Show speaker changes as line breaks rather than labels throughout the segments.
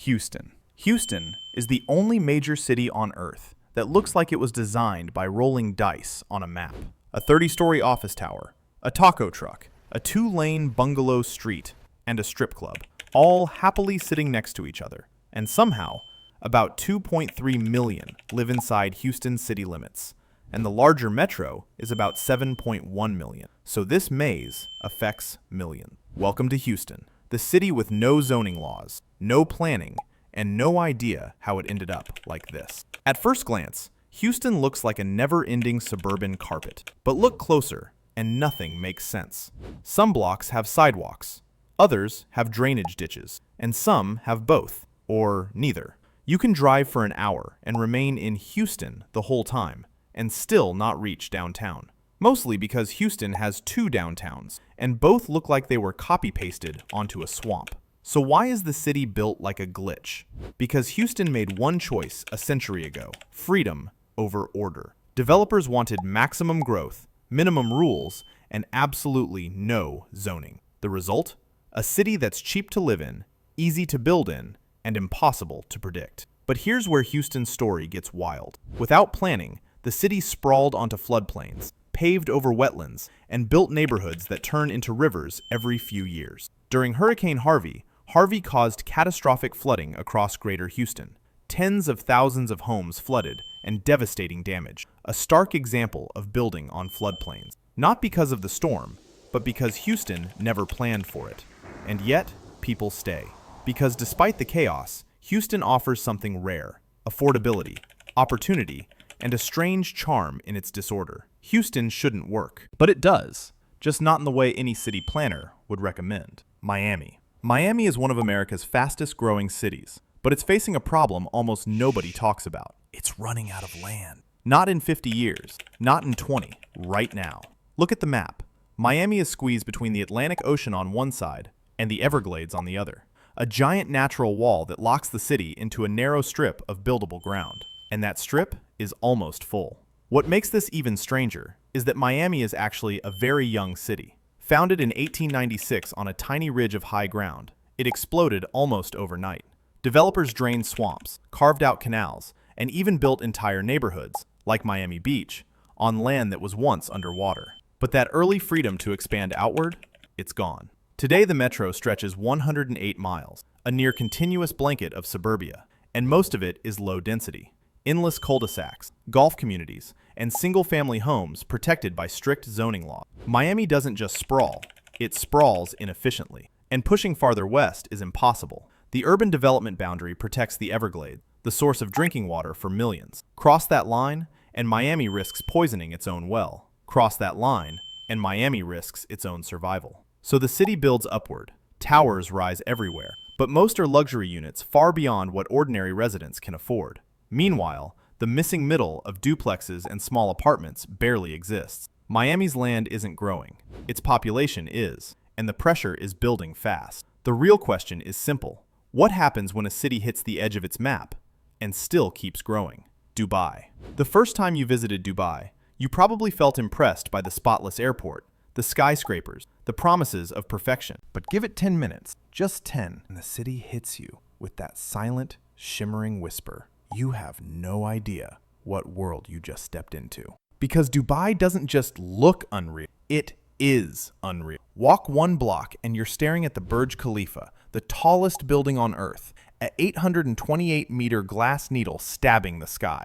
Houston. Houston is the only major city on Earth that looks like it was designed by rolling dice on a map. A 30-story office tower, a taco truck, a 2-lane bungalow street, and a strip club, all happily sitting next to each other. And somehow, about 2.3 million live inside Houston's city limits, and the larger metro is about 7.1 million. So this maze affects millions. Welcome to Houston, the city with no zoning laws, no planning, and no idea how it ended up like this. At first glance, Houston looks like a never-ending suburban carpet. But look closer, and nothing makes sense. Some blocks have sidewalks, others have drainage ditches, and some have both, or neither. You can drive for an hour and remain in Houston the whole time, and still not reach downtown. Mostly because Houston has 2 downtowns, and both look like they were copy-pasted onto a swamp. So why is the city built like a glitch? Because Houston made one choice a century ago: freedom over order. Developers wanted maximum growth, minimum rules, and absolutely no zoning. The result? A city that's cheap to live in, easy to build in, and impossible to predict. But here's where Houston's story gets wild. Without planning, the city sprawled onto floodplains, paved over wetlands, and built neighborhoods that turn into rivers every few years. During Hurricane Harvey caused catastrophic flooding across greater Houston. Tens of thousands of homes flooded and devastating damage. A stark example of building on floodplains. Not because of the storm, but because Houston never planned for it. And yet, people stay. Because despite the chaos, Houston offers something rare: affordability, opportunity, and a strange charm in its disorder. Houston shouldn't work. But it does, just not in the way any city planner would recommend. Miami. Miami is one of America's fastest growing cities, but it's facing a problem almost nobody talks about. It's running out of land. Not in 50 years, not in 20, right now. Look at the map. Miami is squeezed between the Atlantic Ocean on one side and the Everglades on the other. A giant natural wall that locks the city into a narrow strip of buildable ground. And that strip is almost full. What makes this even stranger is that Miami is actually a very young city. Founded in 1896 on a tiny ridge of high ground, it exploded almost overnight. Developers drained swamps, carved out canals, and even built entire neighborhoods, like Miami Beach, on land that was once underwater. But that early freedom to expand outward, it's gone. Today the metro stretches 108 miles, a near continuous blanket of suburbia, and most of it is low density. Endless cul-de-sacs, golf communities, and single-family homes protected by strict zoning law. Miami doesn't just sprawl, it sprawls inefficiently. And pushing farther west is impossible. The urban development boundary protects the Everglades, the source of drinking water for millions. Cross that line, and Miami risks poisoning its own well. Cross that line, and Miami risks its own survival. So the city builds upward. Towers rise everywhere, but most are luxury units far beyond what ordinary residents can afford. Meanwhile, the missing middle of duplexes and small apartments barely exists. Miami's land isn't growing. Its population is, and the pressure is building fast. The real question is simple. What happens when a city hits the edge of its map and still keeps growing? Dubai. The first time you visited Dubai, you probably felt impressed by the spotless airport, the skyscrapers, the promises of perfection. But give it 10 minutes, just 10, and the city hits you with that silent, shimmering whisper. You have no idea what world you just stepped into. Because Dubai doesn't just look unreal, it is unreal. Walk 1 block and you're staring at the Burj Khalifa, the tallest building on Earth, an 828-meter glass needle stabbing the sky.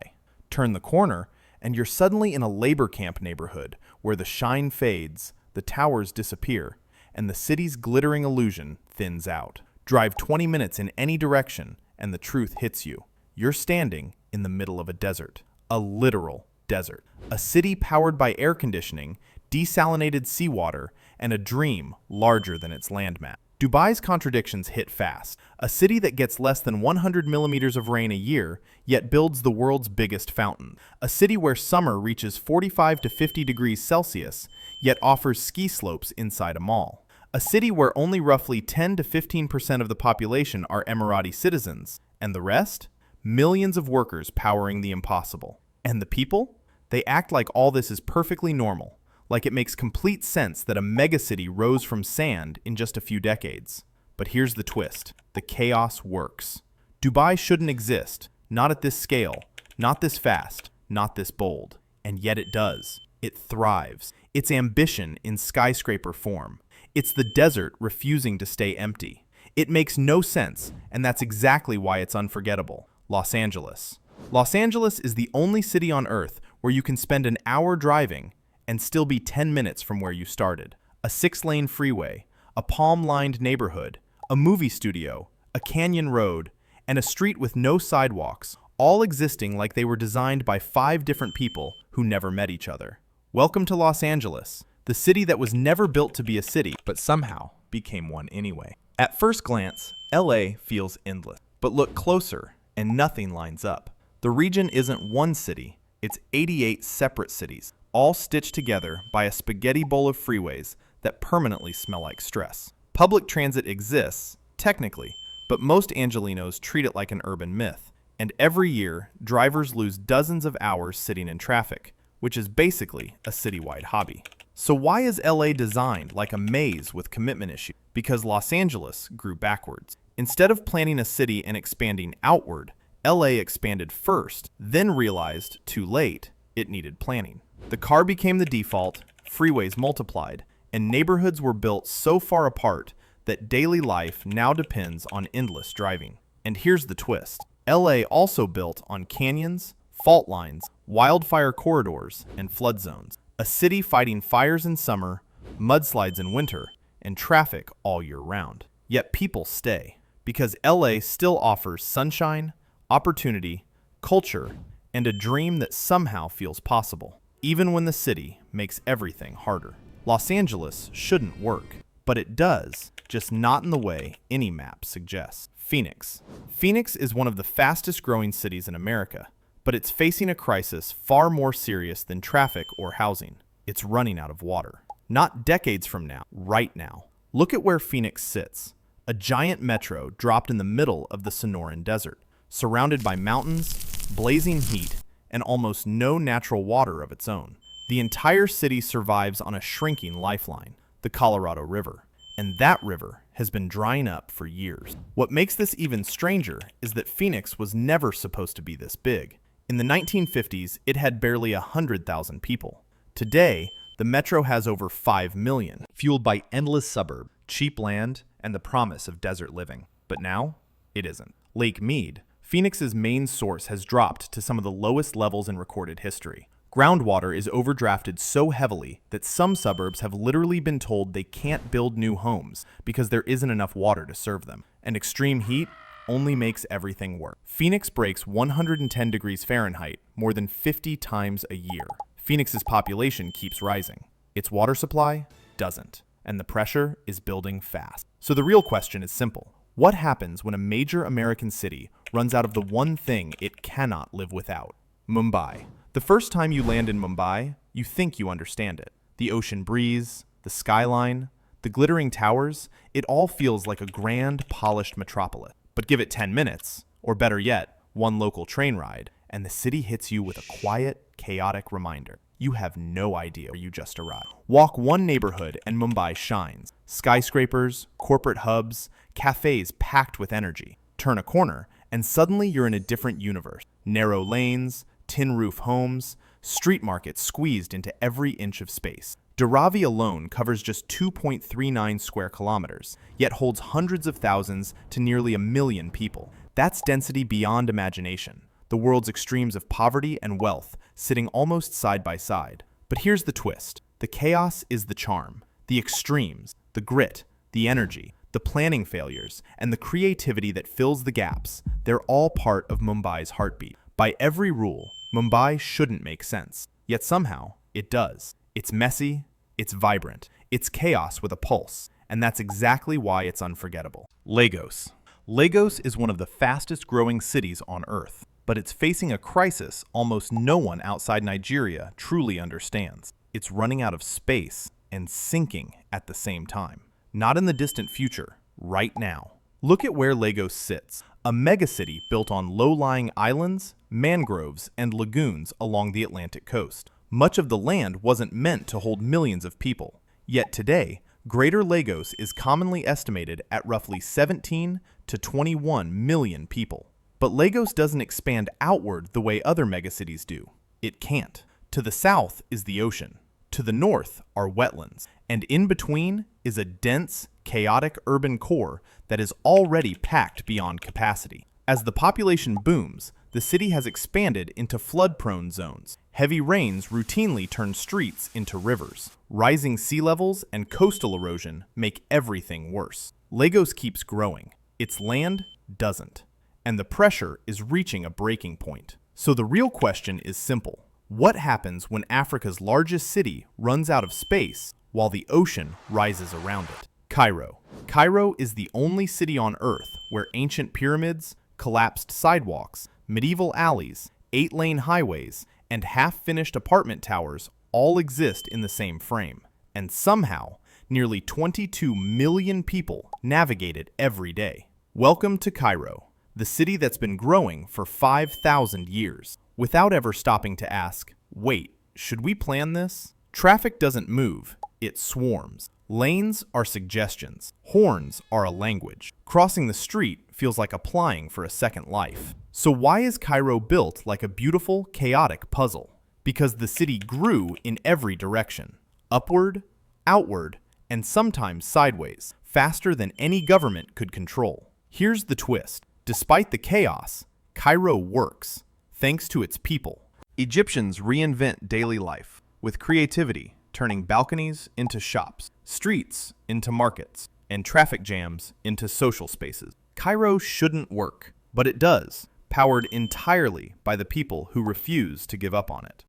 Turn the corner and you're suddenly in a labor camp neighborhood where the shine fades, the towers disappear, and the city's glittering illusion thins out. Drive 20 minutes in any direction and the truth hits you. You're standing in the middle of a desert, a literal desert. A city powered by air conditioning, desalinated seawater, and a dream larger than its landmass. Dubai's contradictions hit fast. A city that gets less than 100 millimeters of rain a year, yet builds the world's biggest fountain. A city where summer reaches 45 to 50 degrees Celsius, yet offers ski slopes inside a mall. A city where only roughly 10 to 15% of the population are Emirati citizens, and the rest? Millions of workers powering the impossible. And the people? They act like all this is perfectly normal, like it makes complete sense that a megacity rose from sand in just a few decades. But here's the twist. The chaos works. Dubai shouldn't exist, not at this scale, not this fast, not this bold. And yet it does. It thrives. It's ambition in skyscraper form. It's the desert refusing to stay empty. It makes no sense, and that's exactly why it's unforgettable. Los Angeles. Los Angeles is the only city on Earth where you can spend an hour driving and still be 10 minutes from where you started. A 6-lane freeway, a palm-lined neighborhood, a movie studio, a canyon road, and a street with no sidewalks, all existing like they were designed by 5 different people who never met each other. Welcome to Los Angeles, the city that was never built to be a city, but somehow became one anyway. At first glance, LA feels endless, but look closer and nothing lines up. The region isn't one city, it's 88 separate cities, all stitched together by a spaghetti bowl of freeways that permanently smell like stress. Public transit exists, technically, but most Angelinos treat it like an urban myth. And every year, drivers lose dozens of hours sitting in traffic, which is basically a citywide hobby. So why is LA designed like a maze with commitment issues? Because Los Angeles grew backwards. Instead of planning a city and expanding outward, LA expanded first, then realized, too late, it needed planning. The car became the default, freeways multiplied, and neighborhoods were built so far apart that daily life now depends on endless driving. And here's the twist. LA also built on canyons, fault lines, wildfire corridors, and flood zones. A city fighting fires in summer, mudslides in winter, and traffic all year round. Yet people stay, because LA still offers sunshine, opportunity, culture, and a dream that somehow feels possible, even when the city makes everything harder. Los Angeles shouldn't work, but it does, just not in the way any map suggests. Phoenix. Phoenix is one of the fastest growing cities in America, but it's facing a crisis far more serious than traffic or housing. It's running out of water. Not decades from now, right now. Look at where Phoenix sits. A giant metro dropped in the middle of the Sonoran Desert, surrounded by mountains, blazing heat, and almost no natural water of its own. The entire city survives on a shrinking lifeline, the Colorado River. And that river has been drying up for years. What makes this even stranger is that Phoenix was never supposed to be this big. In the 1950s, it had barely 100,000 people. Today, the metro has over 5 million, fueled by endless suburbs, cheap land, and the promise of desert living. But now, it isn't. Lake Mead, Phoenix's main source, has dropped to some of the lowest levels in recorded history. Groundwater is overdrafted so heavily that some suburbs have literally been told they can't build new homes because there isn't enough water to serve them. And extreme heat only makes everything worse. Phoenix breaks 110 degrees Fahrenheit more than 50 times a year. Phoenix's population keeps rising. Its water supply doesn't. And the pressure is building fast. So the real question is simple. What happens when a major American city runs out of the one thing it cannot live without? Mumbai. The first time you land in Mumbai, you think you understand it. The ocean breeze, the skyline, the glittering towers, it all feels like a grand, polished metropolis. But give it 10 minutes, or better yet, one local train ride, and the city hits you with a quiet, chaotic reminder. You have no idea where you just arrived. Walk one neighborhood and Mumbai shines. Skyscrapers, corporate hubs, cafes packed with energy. Turn a corner, and suddenly you're in a different universe. Narrow lanes, tin roof homes, street markets squeezed into every inch of space. Dharavi alone covers just 2.39 square kilometers, yet holds hundreds of thousands to nearly 1 million people. That's density beyond imagination. The world's extremes of poverty and wealth sitting almost side by side. But here's the twist. The chaos is the charm. The extremes, the grit, the energy, the planning failures, and the creativity that fills the gaps, they're all part of Mumbai's heartbeat. By every rule, Mumbai shouldn't make sense. Yet somehow, it does. It's messy, it's vibrant, it's chaos with a pulse, and that's exactly why it's unforgettable. Lagos. Lagos is one of the fastest growing cities on Earth, but it's facing a crisis almost no one outside Nigeria truly understands. It's running out of space and sinking at the same time. Not in the distant future, right now. Look at where Lagos sits, a megacity built on low-lying islands, mangroves, and lagoons along the Atlantic coast. Much of the land wasn't meant to hold millions of people. Yet today, Greater Lagos is commonly estimated at roughly 17 to 21 million people. But Lagos doesn't expand outward the way other megacities do. It can't. To the south is the ocean. To the north are wetlands. And in between is a dense, chaotic urban core that is already packed beyond capacity. As the population booms, the city has expanded into flood-prone zones. Heavy rains routinely turn streets into rivers. Rising sea levels and coastal erosion make everything worse. Lagos keeps growing. Its land doesn't. And the pressure is reaching a breaking point. So the real question is simple. What happens when Africa's largest city runs out of space while the ocean rises around it? Cairo. Cairo is the only city on Earth where ancient pyramids, collapsed sidewalks, medieval alleys, 8-lane highways, and half-finished apartment towers all exist in the same frame. And somehow, nearly 22 million people navigate it every day. Welcome to Cairo, the city that's been growing for 5,000 years, without ever stopping to ask, wait, should we plan this? Traffic doesn't move, it swarms. Lanes are suggestions. Horns are a language. Crossing the street feels like applying for a second life. So why is Cairo built like a beautiful, chaotic puzzle? Because the city grew in every direction. Upward, outward, and sometimes sideways, faster than any government could control. Here's the twist. Despite the chaos, Cairo works, thanks to its people. Egyptians reinvent daily life with creativity, turning balconies into shops, streets into markets, and traffic jams into social spaces. Cairo shouldn't work, but it does, powered entirely by the people who refuse to give up on it.